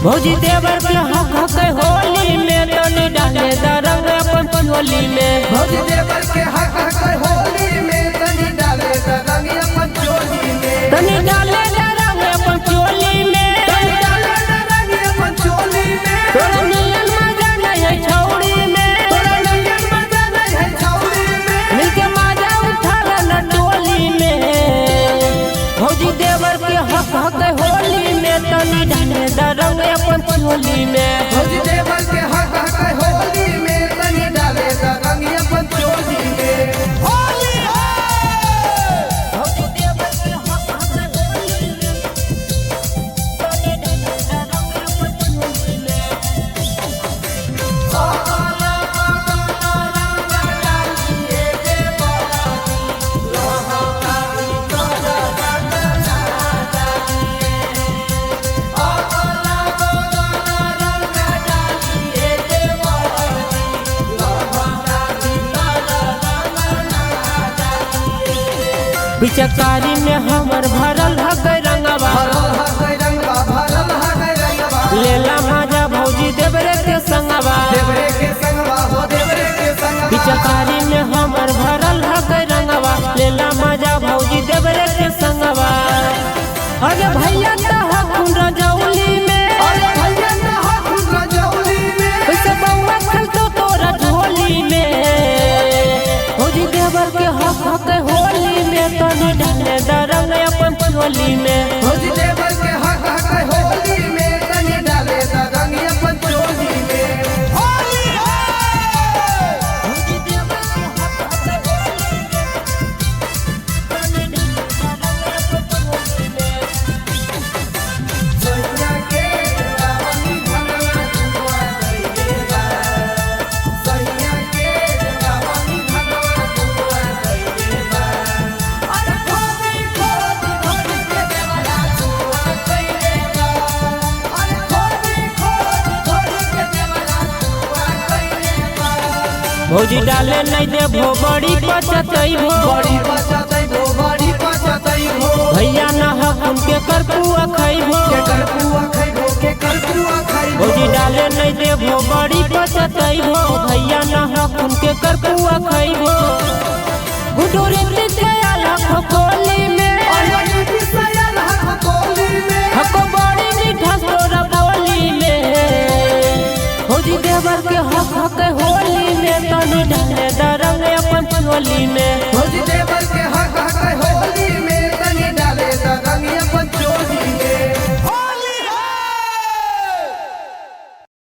भौजी देवर के हक हक होली में तनी डाले रंग अपन चोली में। भौजी देवर के हक हक होली में तनी डाले रंग अपन चोली में। तनी डाले रंग अपन चोली में। तनी डाले रंग अपन चोली में। तोरा नियन मजा नहीं है छौड़ी में। तोरा नियन मजा नहीं है छौड़ी में। मिलके मजा उठा न टोली में। भौजी देवर के हक हक होली में तनी डाले रंग अपन चोली में। भौजी देवर के हक हक होली में तनी डाले रंग अपन चोली में। होली भौजी देवर के हक हक होली में तनी डाले रंग अपन चोली में। पिचकारी में हमर भरल हक रंगवा। लेला मजा भौजी देवरे के संगवा। पिचकारी में हमर भरल हक रंगवा। लेला मजा भौजी देवरे के संगवा। अरे भैया तो हकुन रजौली में। कैसे बउआ खेलतो तोरा झोली में। भौजी देवर के हक हक होली में तनी डाले रंग अपन चोली में। भौजी देवर के हक हक होली में तनी डाले रंग अपन चोली में। होली भौजी देवर के हक हक होली में तनी डाले रंग अपन चोली में। सोनिया के रावणी भगवा दुआ कइले बा। सोनिया के रावणी भगवा दुआ कइले बा। अरे खोदी खोदी खोदी के देवरा दुआ कइले बा। अरे खोदी खोदी खोदी के देवरा दुआ कइले बा। भौजी डाले नहीं देबो बड़ी पचतैबो। बड़ी पचतैबो बड़ी पचतैबो। भैया न हकुन के करपुआ खैबो। के करपुआ खइबो के करपुआ खइबो। भौजी डाले नहीं देबो बड़ी पचतैबो। भैया न हकुन के करपुआ खैबो। गुडोरी के अलख कोली में। अरे किसयल हक कोली में। हको बड़ी मीठा तोरा बोली में। भौजी देवर के हक हक होली में तनी डाले रंग अपन चोली में।